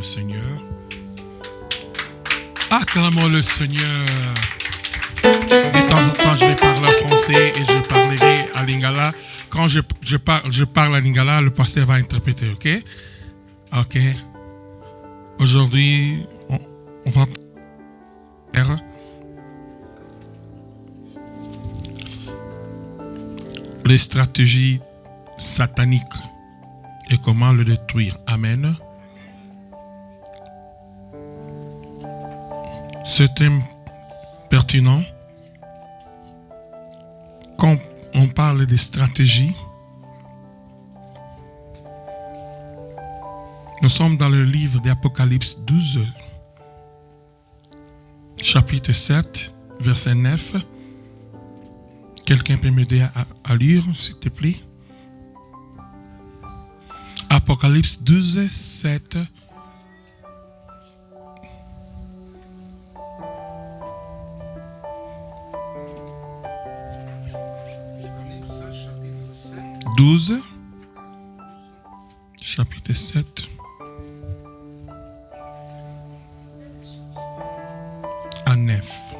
Seigneur. Acclamons le Seigneur. De temps en temps, je vais parler en français et je parlerai à lingala. Quand je parle à lingala, le pasteur va interpréter, ok? Ok. Aujourd'hui, on va faire les stratégies sataniques et comment le détruire. Amen. C'est thème pertinent. Quand on parle des stratégies, nous sommes dans le livre d'Apocalypse 12, chapitre 7, verset 9. Quelqu'un peut m'aider à lire, s'il te plaît? Apocalypse 12, 7. Chapitre 7. À 9.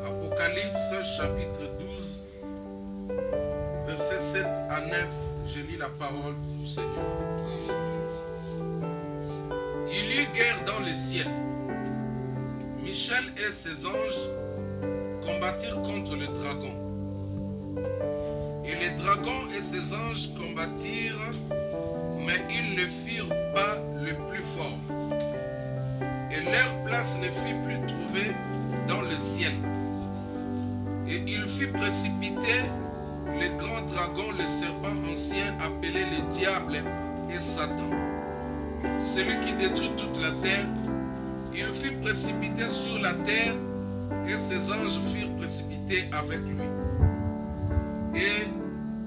Apocalypse chapitre 12, verset 7 à 9, je lis la parole du Seigneur. Il y eut guerre dans le ciel. Michel et ses anges combattirent contre le dragon. Et les dragons et ses anges combattirent, mais ils ne furent pas le plus fort. Et leur place ne fut plus trouvée dans le ciel. Et il fut précipité le grand dragon, le serpent ancien, appelé le diable et Satan, celui qui détruit toute la terre. Il fut précipité sur la terre et ses anges furent précipités avec lui. Et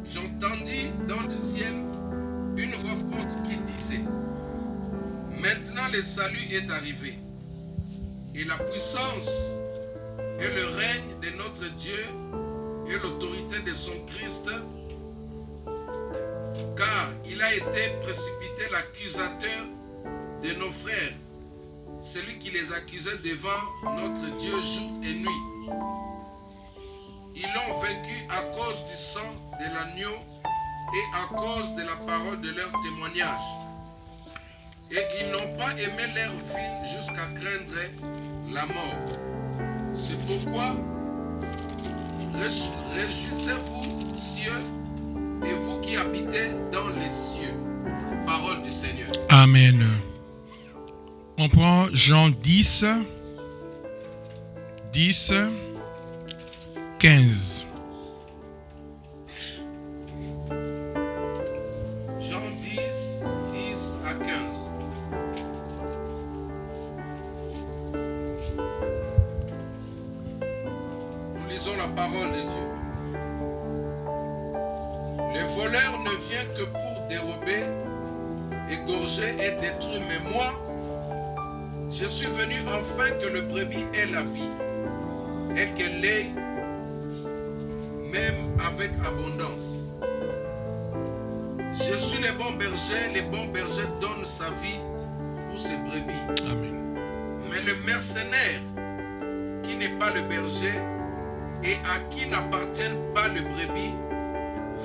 j'entendis dans le ciel une voix forte qui disait: maintenant le salut est arrivé, et la puissance et le règne de notre Dieu et l'autorité de son Christ, car il a été précipité l'accusateur de nos frères, celui qui les accusait devant notre Dieu jour et nuit. Ils l'ont vaincu à cause du sang de l'agneau et à cause de la parole de leur témoignage. Et ils n'ont pas aimé leur vie jusqu'à craindre la mort. C'est pourquoi réjouissez-vous, cieux, et vous qui habitez dans les cieux. Parole du Seigneur. Amen. On prend Jean 10, 15. Jean 10 à 15. Nous lisons la parole de Dieu. Le voleur ne vient que pour dérober, égorger et détruire, mais moi, je suis venu afin que le brebis ait la vie et qu'elle l'ait même avec abondance. Je suis le bon berger donne sa vie pour ses brebis. Amen. Mais le mercenaire qui n'est pas le berger et à qui n'appartiennent pas le brebis,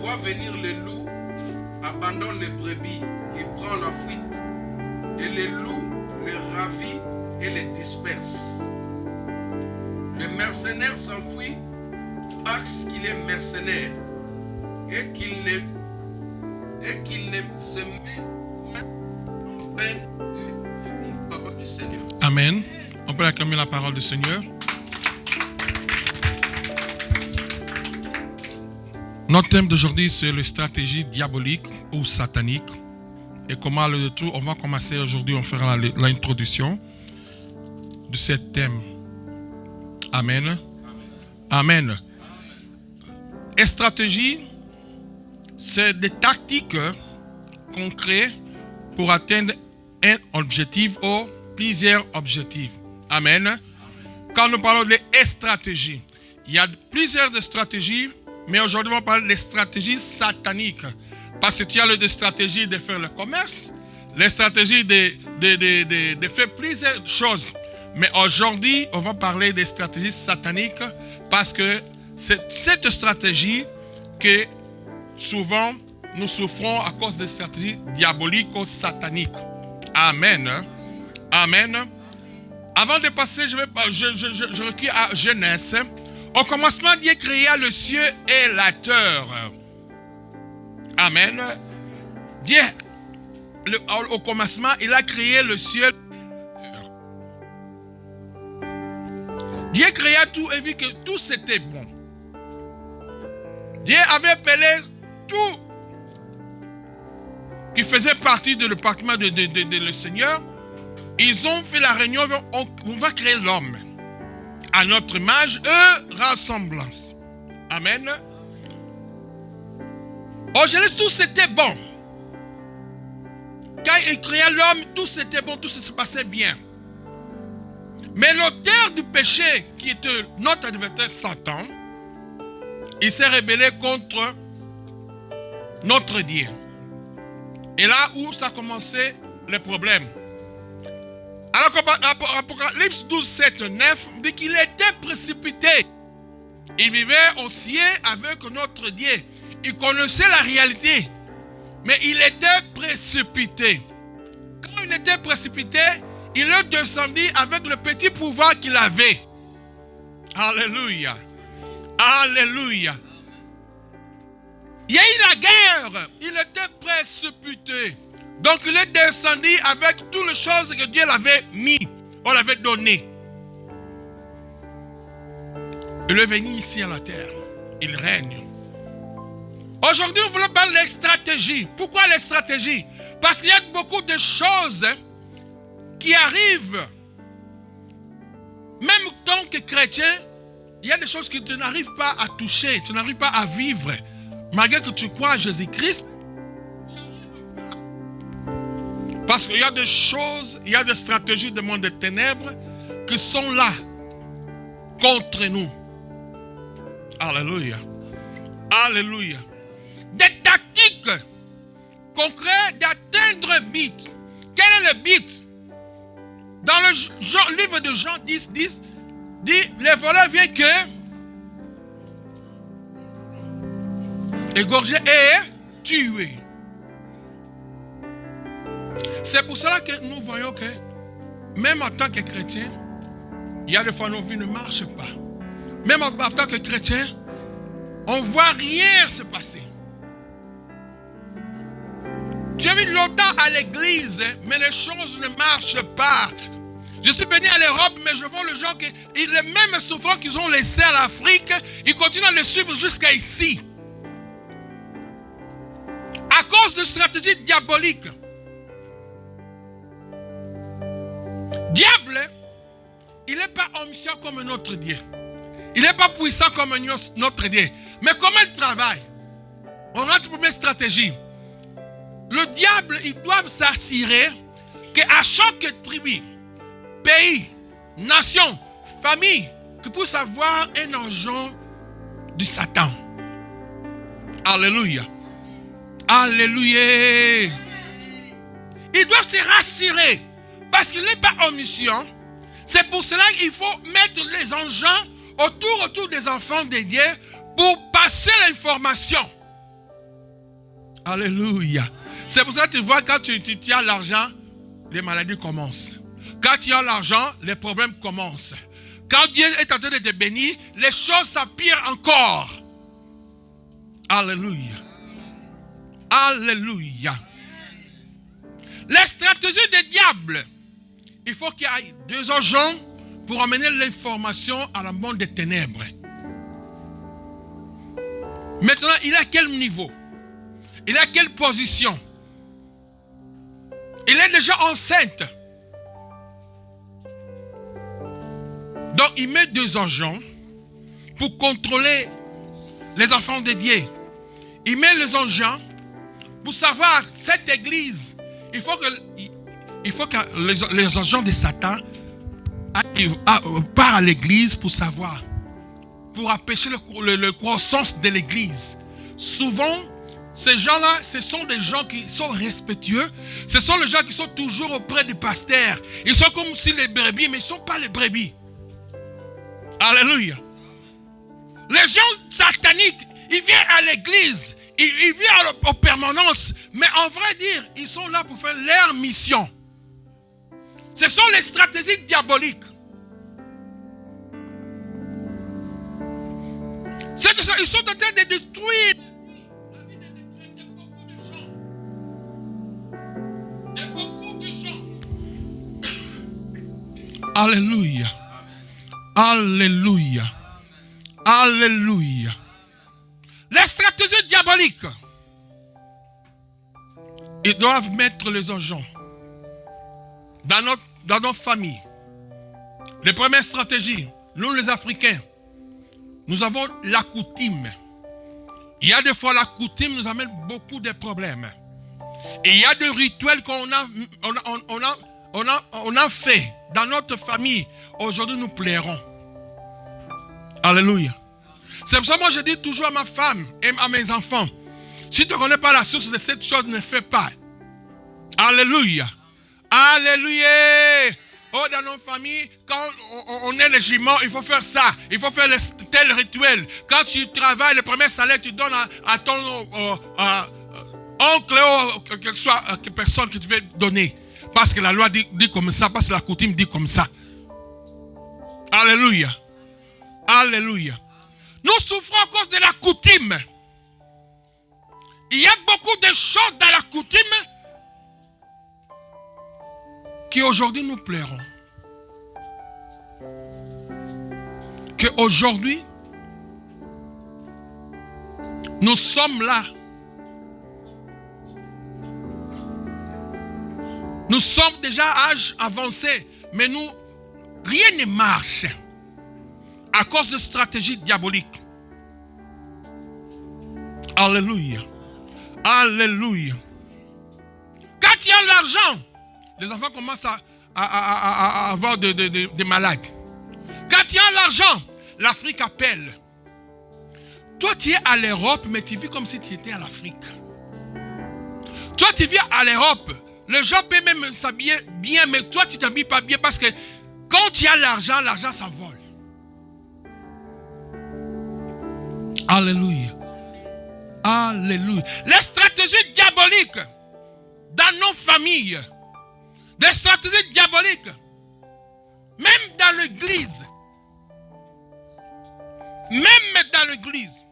voit venir le loup, abandonne les brebis et prend la fuite. Et le loup les ravit et les disperse. Le mercenaire s'enfuit parce qu'il est mercenaire et qu'il ne se met en peine de parole du Seigneur. Amen. On peut acclamer la parole du Seigneur. Notre thème d'aujourd'hui, c'est les stratégies diaboliques ou sataniques. Et comment le détruire. On va commencer aujourd'hui, on fera l'introduction de ce thème. Amen. Amen. Amen. Et stratégie, c'est des tactiques qu'on crée pour atteindre un objectif ou plusieurs objectifs. Amen. Amen. Quand nous parlons de stratégies, il y a plusieurs stratégies, mais aujourd'hui on va parler des stratégies sataniques. Parce que tu as des stratégies de faire le commerce, les stratégies de faire plusieurs choses. Mais aujourd'hui, on va parler des stratégies sataniques parce que c'est cette stratégie que souvent nous souffrons à cause des stratégies diaboliques ou sataniques. Amen. Amen. Avant de passer, je recule à Genèse. Au commencement, Dieu créa le ciel et la terre. Amen. Dieu, au commencement, il a créé le ciel. Dieu créa tout et vit que tout c'était bon. Dieu avait appelé tout qui faisait partie de département de le Seigneur. Ils ont fait la réunion, on va créer l'homme à notre image et ressemblance. Amen. Aujourd'hui, tout c'était bon. Quand il créa l'homme, tout c'était bon, tout se passait bien. Mais l'auteur du péché, qui était notre adversaire Satan, il s'est rebellé contre notre Dieu. Et là où ça a commencé le problème. Alors Apocalypse 12, 7, 9 dit qu'il était précipité. Il vivait au ciel avec notre Dieu. Il connaissait la réalité. Mais il était précipité. Quand il était précipité, il est descendu avec le petit pouvoir qu'il avait. Alléluia. Alléluia. Il y a eu la guerre. Il était précipité. Donc il est descendu avec toutes les choses que Dieu l'avait mis. On l'avait donné. Il est venu ici à la terre. Il règne. Aujourd'hui, on voulait parler des stratégies. Pourquoi les stratégies? Parce qu'il y a beaucoup de choses qui arrivent. Même en tant que chrétien, il y a des choses que tu n'arrives pas à toucher, tu n'arrives pas à vivre. Malgré que tu crois à Jésus-Christ, parce qu'il y a des choses, il y a des stratégies du monde des ténèbres qui sont là contre nous. Alléluia. Alléluia. Des tactiques concrètes d'atteindre un but. Quel est le but? Dans le livre de Jean 10, 10, dit, les voleurs viennent que égorger et tuer. C'est pour cela que nous voyons que même en tant que chrétien, il y a des fois nos vies ne marchent pas. Même en tant que chrétien, on ne voit rien se passer. Tu as vu longtemps à l'église, mais les choses ne marchent pas. Je suis venu à l'Europe, mais je vois les gens qui, les mêmes souffrances qu'ils ont laissées à l'Afrique, ils continuent à les suivre jusqu'à ici. À cause de stratégies diaboliques. Diable, il n'est pas omniscient comme notre Dieu. Il n'est pas puissant comme notre Dieu. Mais comment il travaille? On a une première stratégie. Le diable, ils doivent s'assurer qu'à chaque tribu, pays, nation, famille, que puisse avoir un agent du Satan. Alléluia. Alléluia. Ils doivent se rassurer parce qu'il n'est pas omniscient. C'est pour cela qu'il faut mettre les engins autour des enfants de Dieu pour passer l'information. Alléluia. C'est pour ça que tu vois, quand tu as l'argent, les maladies commencent. Quand tu as l'argent, les problèmes commencent. Quand Dieu est en train de te bénir, les choses s'empirent encore. Alléluia. Alléluia. Les stratégies des diables. Il faut qu'il y ait deux agents pour amener l'information à la monde des ténèbres. Maintenant, il est à quel niveau? Il est à quelle position? Il est déjà enceinte. Donc, il met deux agents pour contrôler les enfants de Dieu. Il met les agents pour savoir cette église. Il faut que les agents de Satan partent à l'église pour savoir, pour empêcher le croissance de l'église. Souvent, Ces gens-là, ce sont des gens qui sont respectueux. Ce sont les gens qui sont toujours auprès du pasteur. Ils sont comme si les brebis, mais ils ne sont pas les brebis. Alléluia. Les gens sataniques, ils viennent à l'église, ils viennent aux permanences, mais en vrai dire, ils sont là pour faire leur mission. Ce sont les stratégies diaboliques. Ils sont en train de détruire la vie de beaucoup de gens. De beaucoup de gens. Alléluia. Alléluia. Alléluia. Les stratégies diaboliques. Ils doivent mettre les agents dans nos familles. Les premières stratégies, nous les Africains, nous avons la coutume. Il y a des fois la coutume nous amène beaucoup de problèmes. Et il y a des rituels qu'on a fait dans notre famille. Aujourd'hui, nous plairons. Alléluia. C'est pour ça que moi je dis toujours à ma femme et à mes enfants, si tu ne connais pas la source de cette chose, ne fais pas. Alléluia. Alléluia. Oh, dans nos familles, quand on est les jumeaux, il faut faire ça. Il faut faire tel rituel. Quand tu travailles, le premier salaire, tu donnes à ton oncle ou quelque soit personne que tu veux donner. Parce que la loi dit comme ça, parce que la coutume dit comme ça. Alléluia. Alléluia. Nous souffrons à cause de la coutume. Il y a beaucoup de choses dans la coutume qui aujourd'hui nous plairont. Que aujourd'hui, nous sommes là. Nous sommes déjà à âge avancé, mais rien ne marche à cause de stratégies diaboliques. Alléluia. Alléluia. Quand il y a l'argent, les enfants commencent à avoir des malades. Quand il y a l'argent, l'Afrique appelle. Toi, tu es à l'Europe, mais tu vis comme si tu étais à l'Afrique. Toi, tu vis à l'Europe. Les gens peuvent même s'habiller bien, mais toi, tu ne t'habilles pas bien parce que quand tu as l'argent, l'argent s'envole. Alléluia. Alléluia. Les stratégies diaboliques dans nos familles, des stratégies diaboliques, même dans l'église. Même dans l'église.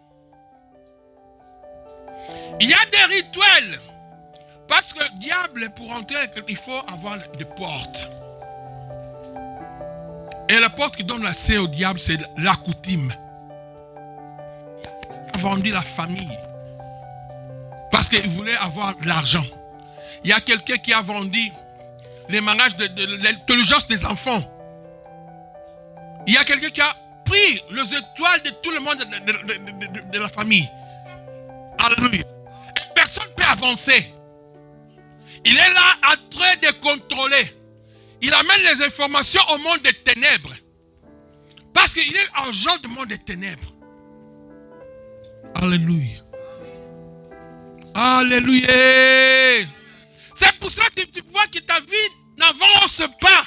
Il y a des rituels. Parce que le diable, pour entrer, il faut avoir des portes. Et la porte qui donne l'accès au diable, c'est la coutume. Il a vendu la famille. Parce qu'il voulait avoir l'argent. Il y a quelqu'un qui a vendu les mariages de l'intelligence des enfants. Il y a quelqu'un qui a pris les étoiles de tout le monde de la famille. Alléluia. Et personne ne peut avancer. Il est là en train de contrôler. Il amène les informations au monde des ténèbres. Parce qu'il est agent du monde des ténèbres. Alléluia. Alléluia. C'est pour cela que tu vois que ta vie n'avance pas.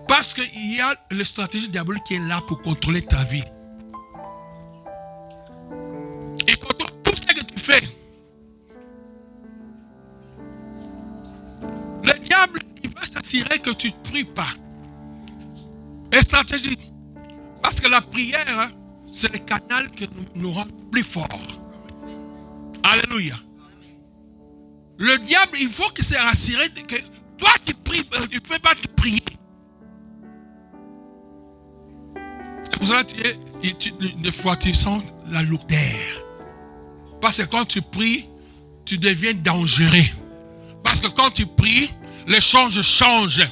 Parce qu'il y a la stratégie diabolique qui est là pour contrôler ta vie. Et contrôle tout ce que tu fais. Le diable, il va s'assurer que tu ne pries pas. Et stratégie. Parce que la prière, hein, c'est le canal qui nous rend plus forts. Alléluia. Le diable, il faut qu'il s'est rassuré que toi qui pries, tu ne fais pas que prier. C'est pour ça que des fois tu sens la lourdeur. Parce que quand tu pries, tu deviens dangereux. Parce que quand tu pries, les choses changent.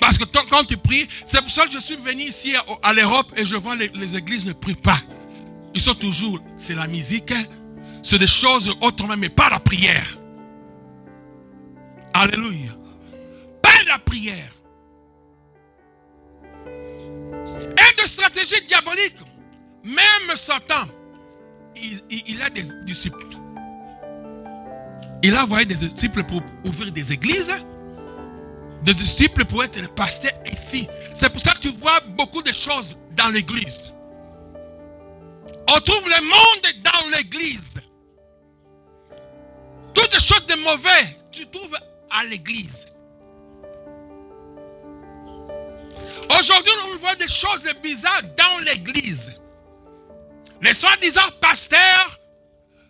Parce que quand tu pries, c'est pour ça que je suis venu ici à l'Europe et je vois les églises ne prient pas. Ils sont toujours, c'est la musique, c'est des choses autrement, mais pas la prière. Alléluia. Pas la prière. Une des stratégies diaboliques, même Satan, il a des disciples. Il a envoyé des disciples pour ouvrir des églises, des disciples pour être pasteurs ici. C'est pour ça que tu vois beaucoup de choses dans l'église. On trouve le monde dans l'église. Toutes les choses de mauvais, tu trouves à l'église. Aujourd'hui, on voit des choses bizarres dans l'église. Les soi-disant pasteurs,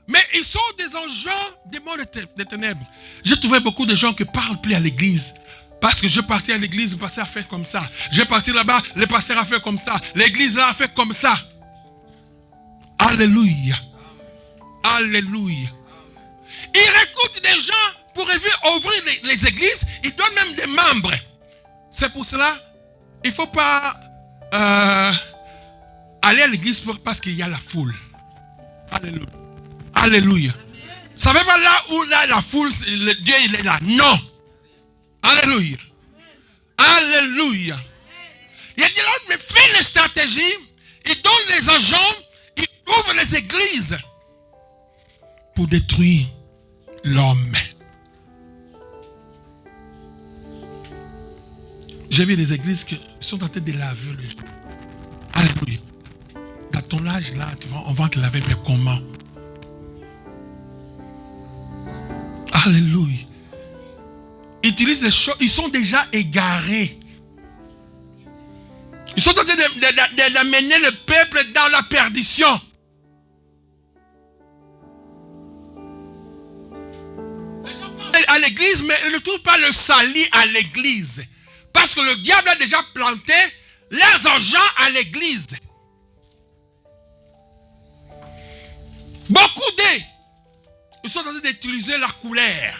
mais ils sont des engins des mondes des ténèbres. J'ai trouvé beaucoup de gens qui ne parlent plus à l'église. Parce que je partais à l'église, le pasteur a fait comme ça. Je partais là-bas, le pasteur a fait comme ça. L'église là a fait comme ça. Alléluia. Alléluia. Ils recrutent des gens pour ouvrir les églises. Ils donnent même des membres. C'est pour cela, il ne faut pas aller à l'église parce qu'il y a la foule. Alléluia. Alléluia. Ça ne veut pas là où là, la foule, Dieu il est là. Non. Alléluia. Alléluia. Il y a des gens qui font les stratégies, ils donnent les agents, ils ouvrent les églises pour détruire l'homme. J'ai vu des églises qui sont en train de laver les gens. Alléluia. Dans ton âge là, on va te laver, mais comment? Alléluia. Ils utilisent des choses, ils sont déjà égarés. Ils sont en train d'amener le peuple dans la perdition. Les gens parlent à l'église, mais ils ne trouvent pas le salut à l'église. Parce que le diable a déjà planté leurs engins à l'église. Beaucoup d'eux, ils sont en train d'utiliser la couleur.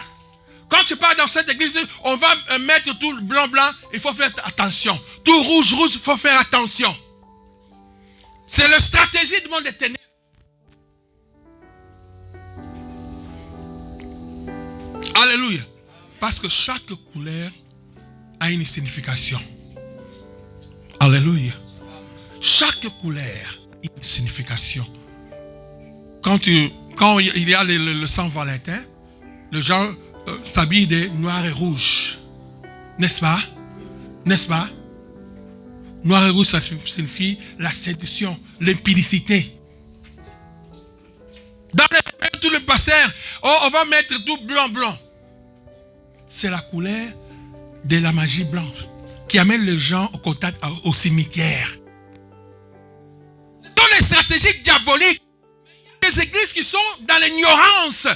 Quand tu pars dans cette église, on va mettre tout blanc, il faut faire attention. Tout rouge, il faut faire attention. C'est la stratégie du monde des ténèbres. Alléluia. Parce que chaque couleur a une signification. Alléluia. Chaque couleur a une signification. Quand il y a le Saint-Valentin, les gens s'habillent de noir et rouge. N'est-ce pas? N'est-ce pas? Noir et rouge, ça signifie la séduction, l'impudicité. Dans tout le pasteur, on va mettre tout blanc. C'est la couleur de la magie blanche qui amène les gens au contact, au cimetière. Ce sont les stratégies diaboliques. Des églises qui sont dans l'ignorance.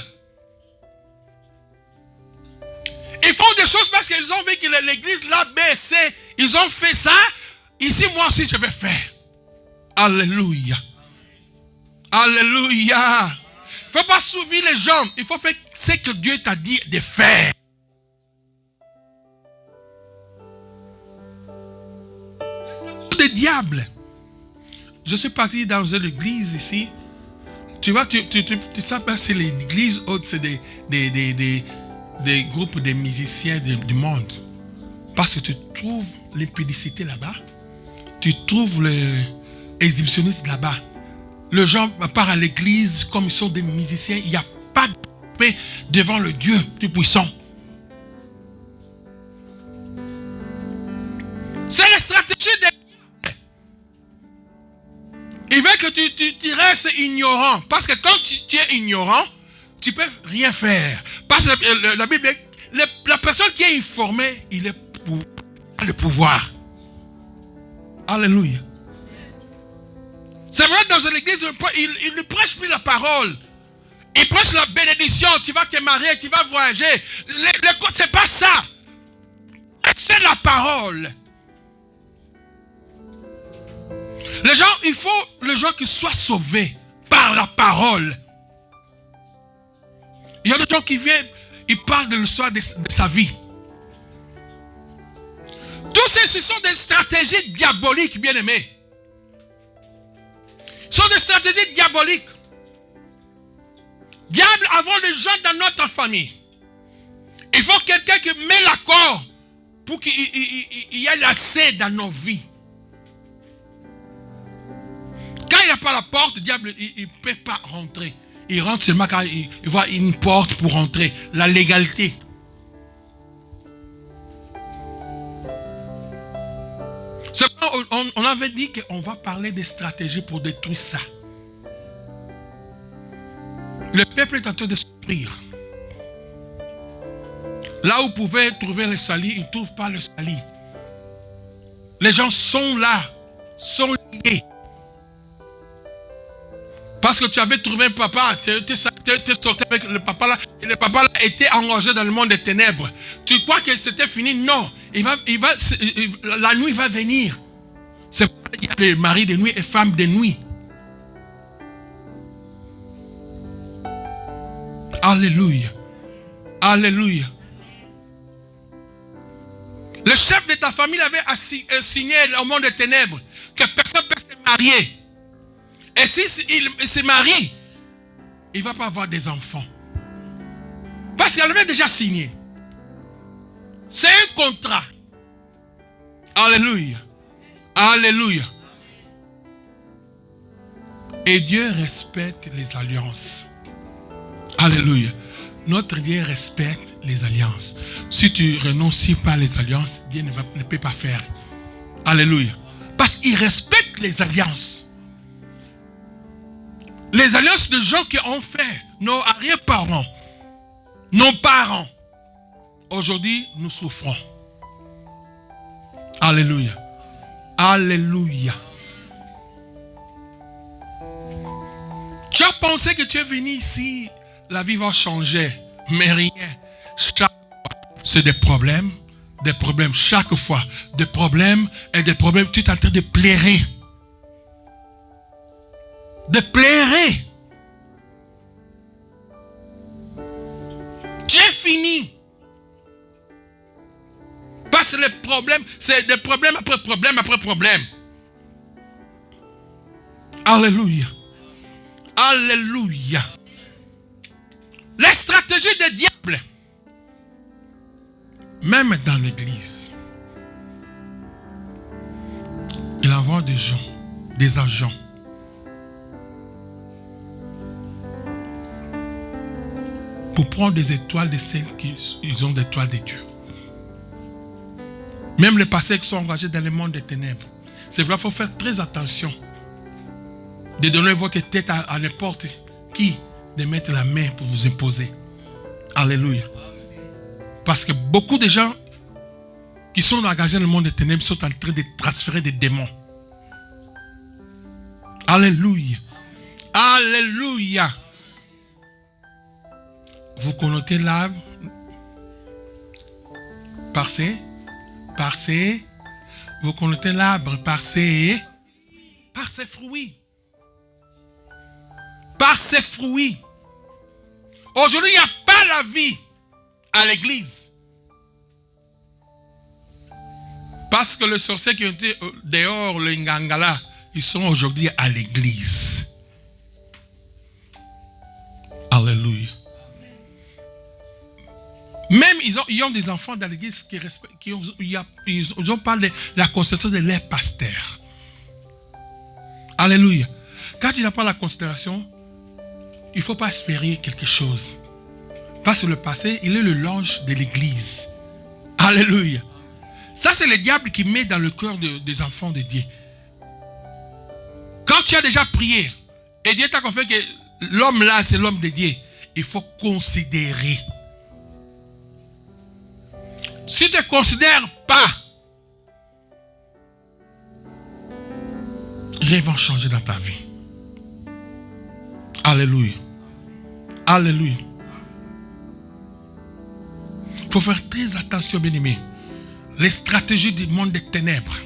Ils font des choses parce qu'ils ont vu que l'église, là, B, C, ils ont fait ça. Ici, moi aussi, je vais faire. Alléluia. Alléluia. Il ne faut pas suivre les gens. Il faut faire ce que Dieu t'a dit de faire. Le diable. Je suis parti dans une église ici. Tu vois, tu sais pas, c'est l'église haute, c'est des groupes de musiciens du monde. Parce que tu trouves l'impudicité là-bas. Tu trouves les exhibitionnistes là-bas. Les gens partent à l'église comme ils sont des musiciens. Il n'y a pas de paix devant le Dieu Tout-Puissant. C'est la stratégie des diables. Il veut que tu restes ignorant. Parce que quand tu es ignorant, tu ne peux rien faire. Parce que la Bible dit, la personne qui est informée, il a le pouvoir. Alléluia. C'est vrai, dans l'église, il ne prêche plus la parole. Il prêche la bénédiction. Tu vas te marier, tu vas voyager. Le code, ce n'est pas ça. C'est la parole. Les gens, il faut les gens qui soient sauvés par la parole. Il y a des gens qui viennent, ils parlent de l'histoire de sa vie. Tous ces sont des stratégies diaboliques, bien-aimés. Ce sont des stratégies diaboliques. Diable avant les gens dans notre famille. Il faut quelqu'un qui met l'accord pour qu'il y ait l'accès dans nos vies. Quand il n'y a pas la porte, le diable, il ne peut pas rentrer. Il rentre seulement quand il voit une porte pour rentrer. La légalité. On avait dit qu'on va parler des stratégies pour détruire ça. Le peuple est en train de souffrir. Là où vous pouvez trouver le salut, ils ne trouvent pas le salut. Les gens sont là, sont liés. Parce que tu avais trouvé un papa, tu es sorti avec le papa là, et le papa là était engagé dans le monde des ténèbres. Tu crois que c'était fini? Non. La nuit va venir. C'est pourquoi il y a des maris de nuit et femmes de nuit. Alléluia. Alléluia. Le chef de ta famille avait signé au monde des ténèbres que personne ne peut se marier. Et si il se marie, il ne va pas avoir des enfants. Parce qu'elle avait déjà signé. C'est un contrat. Alléluia. Alléluia. Et Dieu respecte les alliances. Alléluia. Notre Dieu respecte les alliances. Si tu renonces pas les alliances, Dieu ne peut pas faire. Alléluia. Parce qu'il respecte les alliances. Les alliances de gens qui ont fait, nos arrière-parents, nos parents. Aujourd'hui, nous souffrons. Alléluia. Alléluia. Tu as pensé que tu es venu ici, la vie va changer. Mais rien. Chaque fois, c'est des problèmes chaque fois. Des problèmes et des problèmes. Tu es en train de pleurer. De pleurer. Tu es fini. Parce que les problèmes, c'est des problèmes après problème après problème. Alléluia. Alléluia. Les stratégies des diables, même dans l'église, il envoie des gens, des agents. Pour prendre des étoiles de celles qui ont des étoiles de Dieu. Même les pasteurs qui sont engagés dans le monde des ténèbres. C'est vrai, il faut faire très attention. De donner votre tête à n'importe qui. De mettre la main pour vous imposer. Alléluia. Parce que beaucoup de gens qui sont engagés dans le monde des ténèbres sont en train de transférer des démons. Alléluia. Alléluia. Vous connaissez l'arbre par ses vous connaissez l'arbre par ses fruits. Par ses fruits. Aujourd'hui, il n'y a pas la vie à l'église. Parce que les sorciers qui ont été dehors, les Ngangala, ils sont aujourd'hui à l'église. Alléluia. Même ils ont des enfants dans l'église ils ont pas la considération de leur pasteur. Alléluia. Quand il n'a pas la considération, il ne faut pas espérer quelque chose. Parce que le passé, il est le linge de l'église. Alléluia. Ça, c'est le diable qui met dans le cœur des enfants de Dieu. Quand tu as déjà prié, et Dieu t'a confirmé que l'homme là, c'est l'homme de Dieu, il faut considérer. Si tu ne considères pas, rien va changer dans ta vie. Alléluia. Alléluia. Il faut faire très attention, bien-aimés. Les stratégies du monde des ténèbres.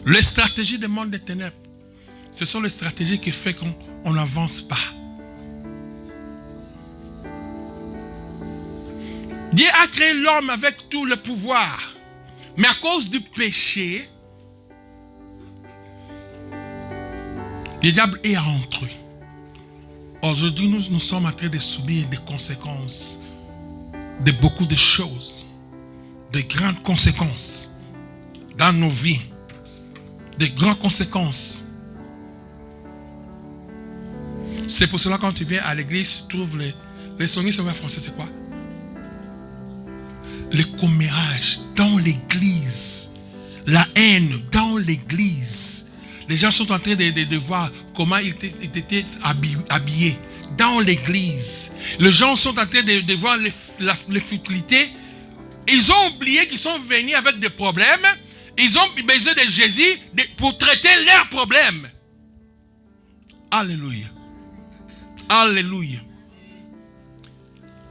Les stratégies du monde des ténèbres. Ce sont les stratégies qui font qu'on n'avance pas. Dieu a créé l'homme avec tout le pouvoir. Mais à cause du péché, le diable est rentré. Aujourd'hui, nous sommes en train de subir des conséquences de beaucoup de choses. De grandes conséquences dans nos vies. De grandes conséquences. C'est pour cela quand tu viens à l'église, tu trouves les sonnistes en français, c'est quoi? Le commérage dans l'église. La haine dans l'église. Les gens sont en train de voir comment ils étaient habillés dans l'église. Les gens sont en train de voir les futilités. Ils ont oublié qu'ils sont venus avec des problèmes. Ils ont besoin de Jésus pour traiter leurs problèmes. Alléluia. Alléluia.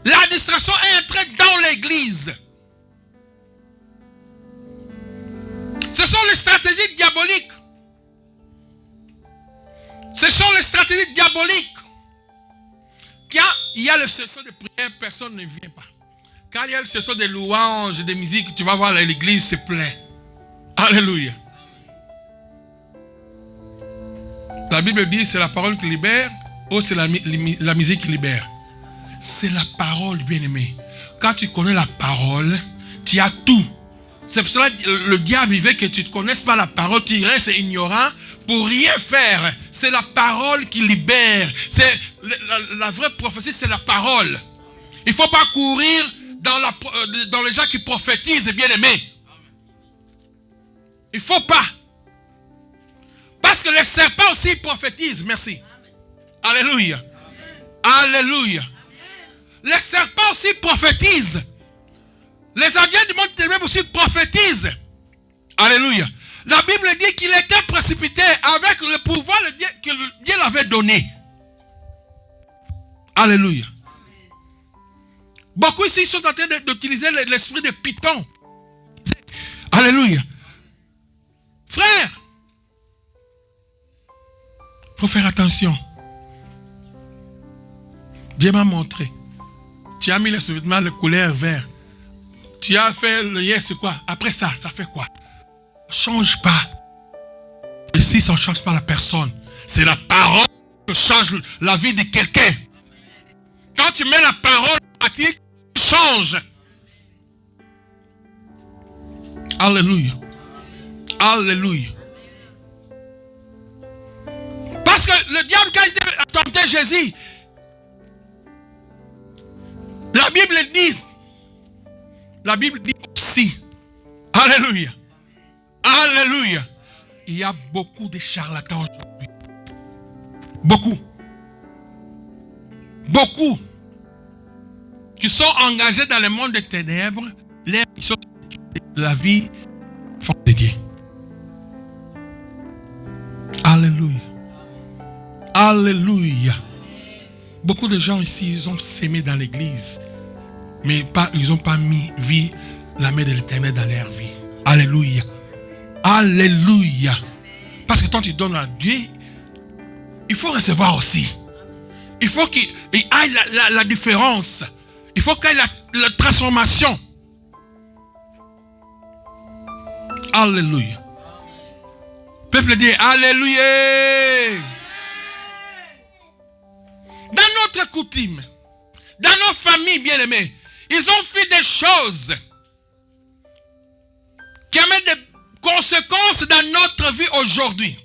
La distraction est entrée dans l'église. Ce sont les stratégies diaboliques. Ce sont les stratégies diaboliques. Quand il y a le session de prière, personne ne vient pas. Quand il y a le session de louanges, de musique, tu vas voir l'église se plein. Alléluia. La Bible dit c'est la parole qui libère ou c'est la musique qui libère. C'est la parole, bien-aimé. Quand tu connais la parole, tu as tout. C'est pour cela que le diable veut que tu ne connaisses pas la parole, tu restes ignorant pour rien faire. C'est la parole qui libère. C'est la vraie prophétie, c'est la parole. Il ne faut pas courir dans les gens qui prophétisent, bien-aimé. Il ne faut pas. Parce que les serpents aussi prophétisent. Merci. Alléluia. Alléluia. Les serpents aussi prophétisent. Les indiens du monde ténébreux aussi prophétisent. Alléluia. La Bible dit qu'il était précipité avec le pouvoir que Dieu l'avait donné. Alléluia. Beaucoup ici sont en train d'utiliser l'esprit de Python. Alléluia. Frère, il faut faire attention. Dieu m'a montré. Tu as mis le sous-vêtement de couleur vert. Tu as fait le yes, c'est quoi? Après ça, ça fait quoi? Change pas. Et si ça ne change pas la personne, c'est la parole qui change la vie de quelqu'un. Quand tu mets la parole en pratique, tu changes. Alléluia. Alléluia. Parce que le diable, quand il a tenté Jésus, la Bible dit aussi, alléluia, alléluia, il y a beaucoup de charlatans aujourd'hui. Beaucoup. Beaucoup. Qui sont engagés dans le monde des ténèbres, ils sont la vie de Dieu. Alléluia. Alléluia. Beaucoup de gens ici, ils ont sémé dans l'église, mais ils n'ont pas mis la main de l'Éternel dans leur vie. Alléluia. Alléluia. Parce que quand tu donnes à Dieu, il faut recevoir aussi. Il faut qu'il y ait la différence. Il faut qu'il y ait la transformation. Alléluia. Le peuple dit Alléluia. Dans notre coutume, dans nos familles bien-aimées, ils ont fait des choses qui amènent des conséquences dans notre vie aujourd'hui.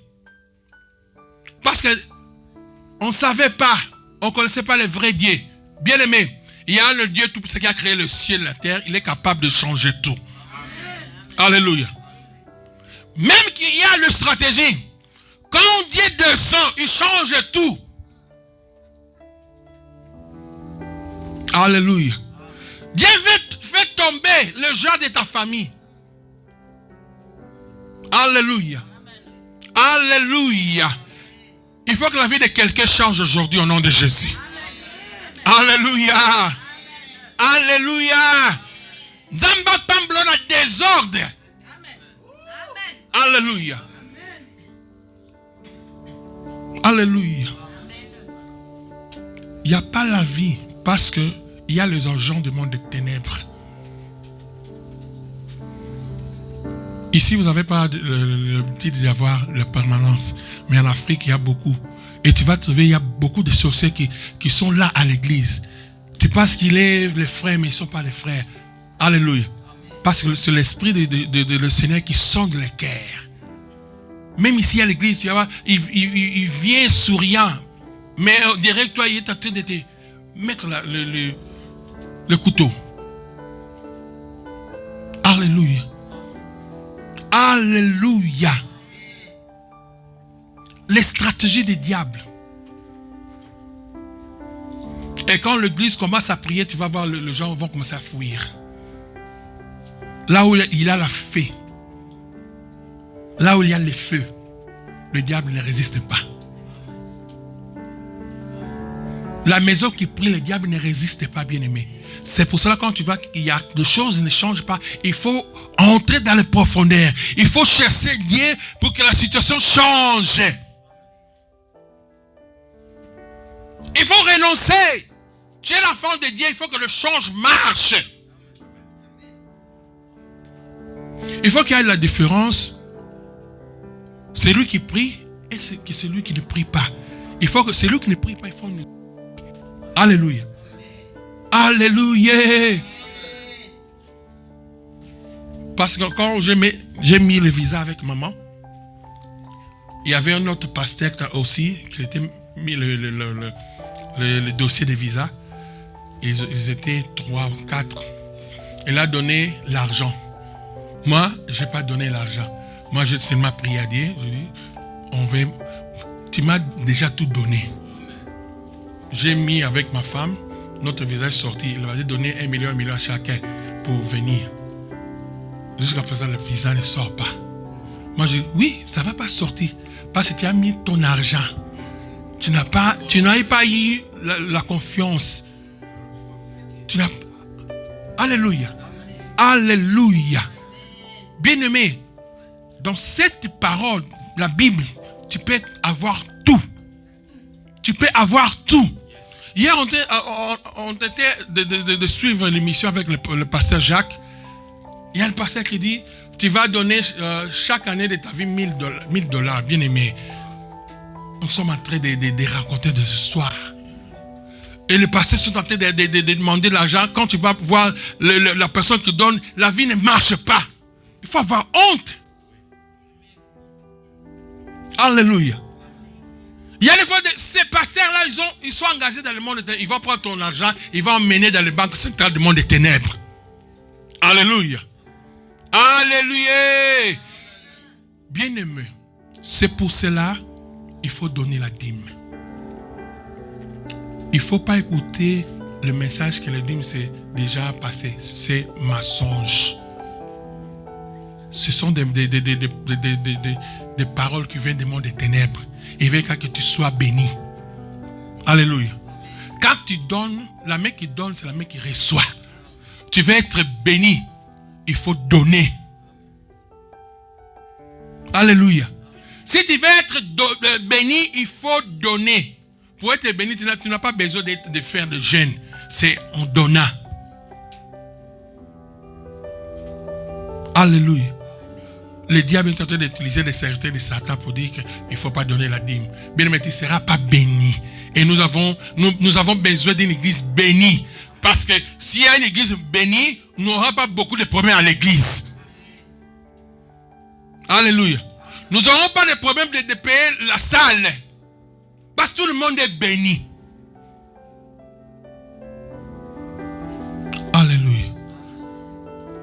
Parce que on ne savait pas, on ne connaissait pas le vrai Dieu. Bien-aimé, il y a le Dieu tout ce qui a créé le ciel et la terre, il est capable de changer tout. Alléluia. Même qu'il y a la stratégie, quand Dieu descend, il change tout. Alléluia. Dieu fait tomber le genre de ta famille. Alléluia. Alléluia. Il faut que la vie de quelqu'un change aujourd'hui au nom de Jésus. Alléluia. Alléluia. Zamba pamblo na désordre. Alléluia. Alléluia. Il n'y a pas la vie parce que il y a les agents du monde des ténèbres. Ici, vous n'avez pas le petit d'avoir la permanence. Mais en Afrique, il y a beaucoup. Et tu vas trouver, il y a beaucoup de sorciers qui sont là à l'église. Tu penses qu'il est les frères, mais ils ne sont pas les frères. Alléluia. Parce que c'est l'esprit de le Seigneur qui sonde les cœurs. Même ici à l'église, tu vas voir, il vient souriant. Mais on dirait que toi, il est en train de te mettre le couteau. Alléluia. Alléluia. Les stratégies des diables. Et quand l'église commence à prier, tu vas voir les gens vont commencer à fuir. Là où il a la feu, là où il y a les feux, le diable ne résiste pas. La maison qui prie, le diable ne résiste pas, bien-aimé. C'est pour cela quand tu vois qu'il y a des choses qui ne changent pas, il faut entrer dans les profondeurs. Il faut chercher Dieu pour que la situation change. Il faut renoncer. Tu es l'enfant de Dieu, il faut que le change marche. Il faut qu'il y ait la différence. C'est lui qui prie et c'est celui qui ne prie pas. Il faut que celui qui ne prie pas, il faut une... Alléluia. Alléluia. Parce que quand j'ai mis le visa avec maman, il y avait un autre pasteur aussi qui était mis le dossier de visa. Ils étaient 3 ou 4. Il a donné l'argent. Moi, je n'ai pas donné l'argent. Moi, j'ai seulement prié à Dieu. Je dis, tu m'as déjà tout donné. J'ai mis avec ma femme, notre visage sorti. Il avait donné 1 million à chacun pour venir. Jusqu'à présent, le visa ne sort pas. Moi, je dis, oui, ça ne va pas sortir. Parce que tu as mis ton argent. Tu n'as pas eu la confiance. Alléluia. Alléluia. Bien-aimé, dans cette parole, la Bible, tu peux avoir tout. Tu peux avoir tout. Hier, on était de suivre l'émission avec le pasteur Jacques. Il y a un pasteur qui dit, tu vas donner chaque année de ta vie $1000, bien-aimé. Nous sommes en train de raconter des histoires. Et les pasteurs sont en train de demander l'argent. Quand tu vas voir la personne qui donne, la vie ne marche pas. Il faut avoir honte. Alléluia. Il y a des fois, ces pasteurs-là, ils sont engagés dans le monde des ténèbres. Ils vont prendre ton argent, ils vont emmener dans les banques centrales du monde des ténèbres. Alléluia. Alléluia. Bien-aimé, c'est pour cela il faut donner la dîme. Il ne faut pas écouter le message que la dîme c'est déjà passé. C'est mensonge. Ce sont des paroles qui viennent du monde des ténèbres. Il veut que tu sois béni. Alléluia. Quand tu donnes, la main qui donne, c'est la main qui reçoit. Tu veux être béni, il faut donner. Alléluia. Si tu veux être béni, il faut donner. Pour être béni, tu n'as pas besoin de faire de jeûne. C'est en donnant. Alléluia. Le diable est en train d'utiliser les serviteurs de Satan pour dire qu'il ne faut pas donner la dîme. Bien aimé, tu ne seras pas béni. Et nous avons besoin d'une église bénie. Parce que s'il y a une église bénie, on n'aura pas beaucoup de problèmes à l'église. Alléluia. Nous n'aurons pas de problème de payer la salle. Parce que tout le monde est béni. Alléluia.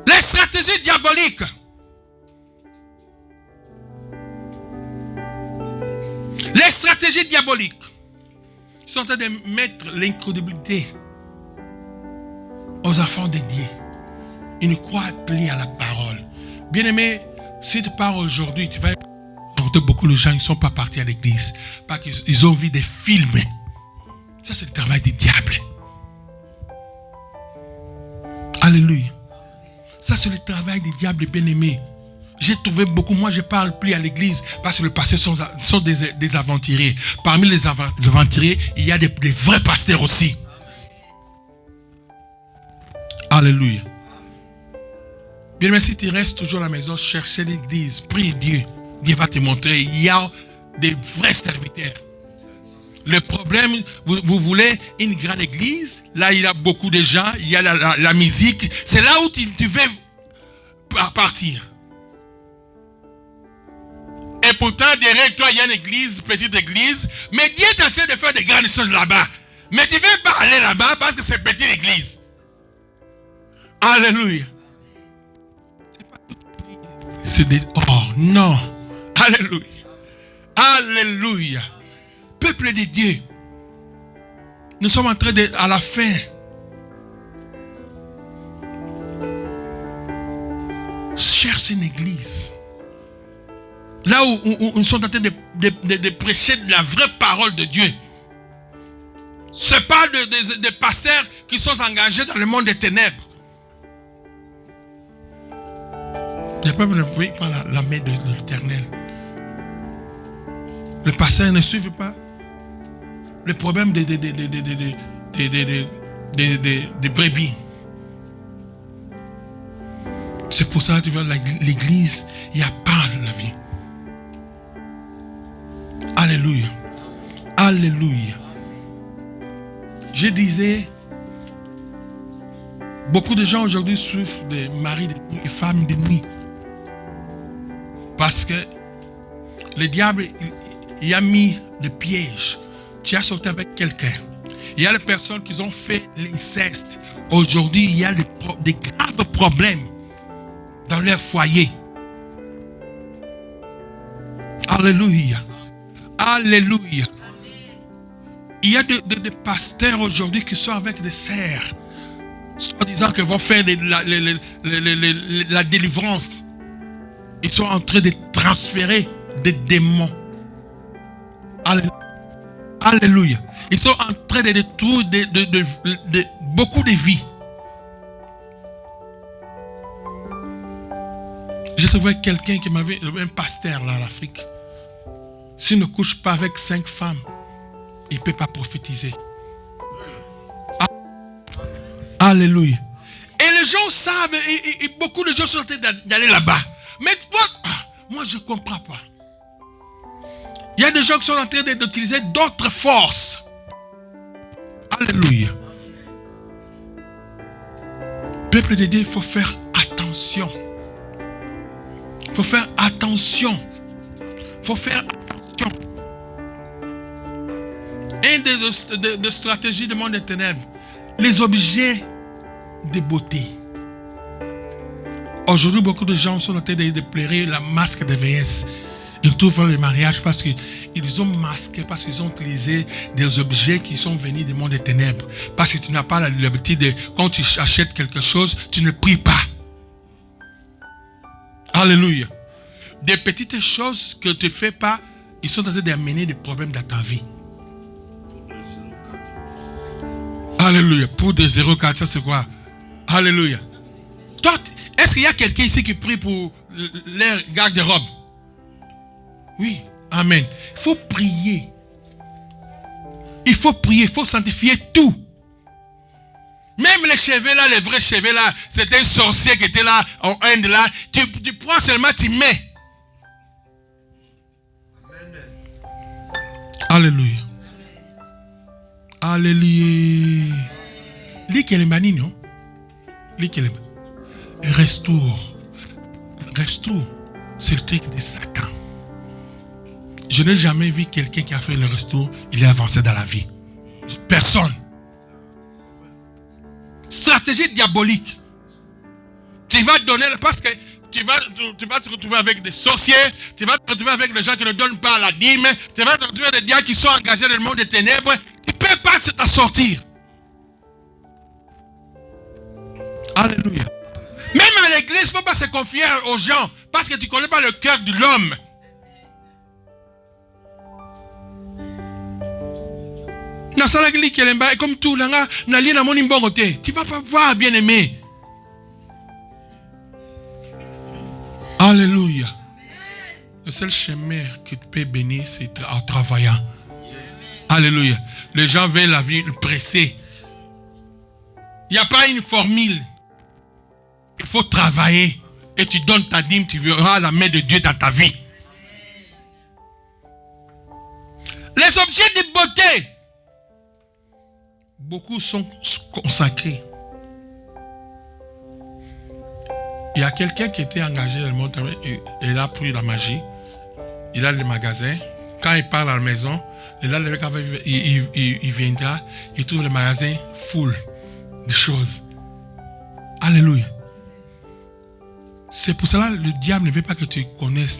Les stratégies diaboliques. Les stratégies diaboliques sont en train de mettre l'incrédulité aux enfants de Dieu. Ils ne croient plus à la parole. Bien-aimé, si tu pars aujourd'hui, tu vas entendre beaucoup de gens, ils ne sont pas partis à l'église. Parce qu'ils ont vu des films. Ça, c'est le travail du diable. Alléluia. Ça, c'est le travail du diable, bien-aimé. J'ai trouvé beaucoup, moi je ne parle plus à l'église parce que les pasteurs sont des aventuriers. Parmi les aventuriers, il y a des vrais pasteurs aussi. Alléluia. Bien, mais si tu restes toujours à la maison, chercher l'église, prie Dieu. Dieu va te montrer, il y a des vrais serviteurs. Le problème, vous voulez une grande église, là il y a beaucoup de gens, il y a la musique, c'est là où tu veux partir. Et pourtant, derrière toi, il y a une église, petite église. Mais Dieu est en train de faire des grandes choses là-bas. Mais tu ne veux pas aller là-bas parce que c'est une petite église. Alléluia. C'est des... Oh, non. Alléluia. Alléluia. Peuple de Dieu. Nous sommes en train de... À la fin. Cherche une église. Là où nous sommes en train de prêcher la vraie parole de Dieu. Ce n'est pas des pasteurs qui sont engagés dans le monde des ténèbres. Le peuple ne voit pas la main de l'Éternel. Le pasteur ne suit pas le problème des brebis. C'est pour ça que tu vois l'église, il n'y a pas de la vie. Alléluia. Alléluia. Je disais, beaucoup de gens aujourd'hui souffrent de maris de nuit et femmes de nuit. Parce que le diable, il a mis le piège. Tu as sorti avec quelqu'un. Il y a des personnes qui ont fait l'inceste. Aujourd'hui, il y a des graves problèmes dans leur foyer. Alléluia. Alléluia. Il y a des pasteurs aujourd'hui qui sont avec des serres, soi-disant qu'ils vont faire la délivrance. Ils sont en train de transférer des démons. Alléluia. Ils sont en train de détruire beaucoup de vies. Je trouvais quelqu'un qui m'avait, un pasteur là en Afrique. S'il ne couche pas avec 5 femmes, il ne peut pas prophétiser. Alléluia. Et les gens savent, et beaucoup de gens sont en train d'aller là-bas. Mais moi je ne comprends pas. Il y a des gens qui sont en train d'utiliser d'autres forces. Alléluia. Peuple de Dieu, il faut faire attention. Il faut faire attention. Il faut faire attention. Une des stratégies du monde des ténèbres, les objets de beauté. Aujourd'hui, beaucoup de gens sont en train de pleurer la masque de VS. Ils trouvent le mariage parce qu'ils ont masqué, parce qu'ils ont utilisé des objets qui sont venus du monde des ténèbres. Parce que tu n'as pas l'habitude de, quand tu achètes quelque chose, tu ne pries pas. Alléluia. Des petites choses que tu ne fais pas, ils sont en train d'amener des problèmes dans ta vie. Alléluia. Poudre 04, ça c'est quoi? Alléluia. Toi, est-ce qu'il y a quelqu'un ici qui prie pour leur garde-robe? Oui. Amen. Il faut prier. Il faut prier. Il faut sanctifier tout. Même les cheveux là, les vrais cheveux là, c'était un sorcier qui était là en Inde là. Tu prends seulement, tu mets. Alléluia. Alléluia. Lis non? Restaure. Restaure. C'est le truc de Satan. Je n'ai jamais vu quelqu'un qui a fait le restaure, il est avancé dans la vie. Personne. Stratégie diabolique. Tu vas donner, parce que tu vas te retrouver avec des sorciers, tu vas te retrouver avec des gens qui ne donnent pas la dîme, tu vas te retrouver avec des gens qui sont engagés dans le monde des ténèbres. Tu ne peux pas t'en sortir. Alléluia. Même à l'église, il ne faut pas se confier aux gens, parce que tu ne connais pas le cœur de l'homme. Comme tout, tu ne vas pas voir, bien aimé. Alléluia. Le seul chemin que tu peux bénir, c'est en travaillant. Alléluia. Les gens veulent la vie pressée. Il n'y a pas une formule. Il faut travailler. Et tu donnes ta dîme, tu verras la main de Dieu dans ta vie. Les objets de beauté. Beaucoup sont consacrés. Il y a quelqu'un qui était engagé dans le monde et il a pris la magie. il a les magasins. Quand il part à la maison, le lendemain, quand il viendra, il trouve le magasin full de choses. Alléluia. C'est pour cela que le diable ne veut pas que tu connaisses